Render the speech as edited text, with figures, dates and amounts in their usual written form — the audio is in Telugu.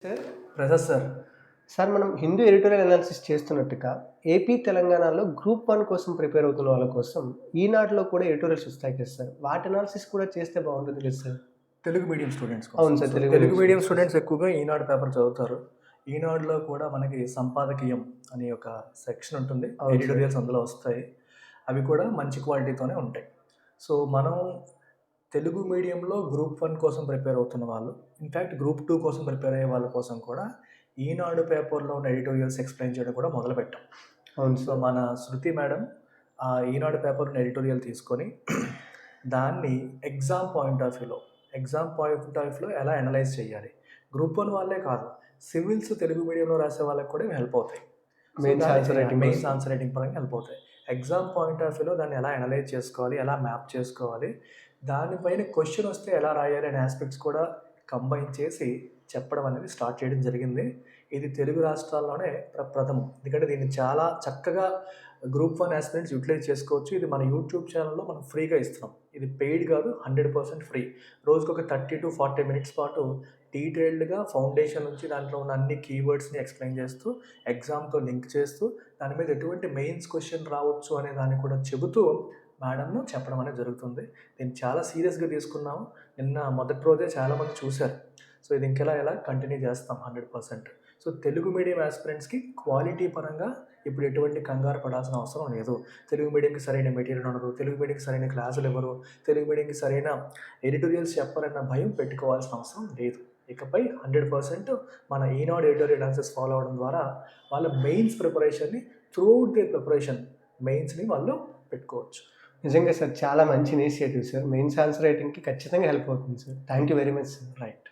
Sir Prasad sir. సార్ మనం హిందూ ఎడిటోరియల్ అనాలిసిస్ చేస్తున్నట్టుగా ఏపీ తెలంగాణలో గ్రూప్ 1 కోసం ప్రిపేర్ అవుతున్న వాళ్ళ కోసం ఈనాడులో కూడా ఎడిటోరియల్స్ వస్తాయి కదా సార్, వాటి అనాలిసిస్ కూడా చేస్తే బాగుంటుంది కదా సార్. తెలుగు మీడియం స్టూడెంట్స్ కోసం. అవును సార్, తెలుగు మీడియం స్టూడెంట్స్ ఎక్కువగా ఈనాడు పేపర్ చదువుతారు. ఈనాడులో కూడా మనకి సంపాదకీయం అనే ఒక సెక్షన్ ఉంటుంది. అవును సార్. ఎడిటోరియల్స్ అందులో వస్తాయి. అవి కూడా మంచి క్వాలిటీతోనే ఉంటాయి. సో మనం తెలుగు మీడియంలో గ్రూప్ 1 కోసం ప్రిపేర్ అవుతున్న వాళ్ళు, ఇన్ఫ్యాక్ట్ గ్రూప్ 2 కోసం ప్రిపేర్ అయ్యే వాళ్ళ కోసం కూడా ఈనాడు పేపర్లో ఉన్న ఎడిటోరియల్స్ ఎక్స్ప్లెయిన్ చేయడం కూడా మొదలుపెట్టాం. అవును సో సార్. మన శృతి మేడం ఆ ఈనాడు పేపర్ని ఎడిటోరియల్ తీసుకొని దాన్ని ఎగ్జామ్ పాయింట్ ఆఫ్ వ్యూలో ఎలా అనలైజ్ చేయాలి, గ్రూప్ 1 వాళ్ళే కాదు, సివిల్స్ తెలుగు మీడియంలో రాసే వాళ్ళకి కూడా హెల్ప్ అవుతాయి. మెయిన్స్ ఆన్సర్ రైటింగ్ పరంగా హెల్ప్ అవుతాయి. ఎగ్జామ్ పాయింట్ ఆఫ్ వ్యూలో దాన్ని ఎలా అనలైజ్ చేసుకోవాలి, ఎలా మ్యాప్ చేసుకోవాలి, దానిపైన క్వశ్చన్ వస్తే ఎలా రాయాలి అనే ఆస్పెక్ట్స్ కూడా కంబైన్ చేసి చెప్పడం అనేది స్టార్ట్ చేయడం జరిగింది. ఇది తెలుగు రాష్ట్రాల్లోనే ప్రథమం. ఎందుకంటే దీన్ని చాలా చక్కగా గ్రూప్ 1 ఆస్పిరెంట్స్ యూటిలైజ్ చేసుకోవచ్చు. ఇది మన యూట్యూబ్ ఛానల్లో మనం ఫ్రీగా ఇస్తున్నాం. ఇది పెయిడ్ కాదు, 100% ఫ్రీ. రోజుకు ఒక 30 to 40 minutes పాటు డీటెయిల్డ్గా ఫౌండేషన్ నుంచి దాంట్లో ఉన్న అన్ని కీవర్డ్స్ని ఎక్స్ప్లెయిన్ చేస్తూ, ఎగ్జామ్తో లింక్ చేస్తూ, దాని మీద ఎటువంటి మెయిన్స్ క్వశ్చన్ రావచ్చు అనే దాన్ని కూడా చెబుతూ మేడంను చెప్పడం అనేది జరుగుతుంది. దీన్ని చాలా సీరియస్గా తీసుకున్నాము. నిన్న మొదటి రోజే చాలామంది చూశారు. సో ఇది ఎలా కంటిన్యూ చేస్తాం 100%. సో తెలుగు మీడియం ఆస్పిరెంట్స్కి క్వాలిటీ పరంగా ఇప్పుడు ఎటువంటి కంగారు పడాల్సిన అవసరం లేదు. తెలుగు మీడియంకి సరైన మెటీరియల్ ఉండదు, తెలుగు మీడియంకి సరైన క్లాసులు ఇవ్వరు, తెలుగు మీడియంకి సరైన ఎడిటోరియల్స్ చెప్పాలన్న భయం పెట్టుకోవాల్సిన అవసరం లేదు. ఇకపై 100% మన ఈనాడు ఎడిటోరియల్ అనాలిసిస్ ఫాలో అవడం ద్వారా వాళ్ళ మెయిన్స్ ప్రిపరేషన్ని త్రూఅవుట్ ది ప్రిపరేషన్ మెయిన్స్ని వాళ్ళు పెట్టుకోవచ్చు. నిజంగా సార్, చాలా మంచి ఇనిషియేటివ్ సార్. మెయిన్స్ ఆన్సర్ రైటింగ్కి ఖచ్చితంగా హెల్ప్ అవుతుంది sir. Thank you very much sir. Right.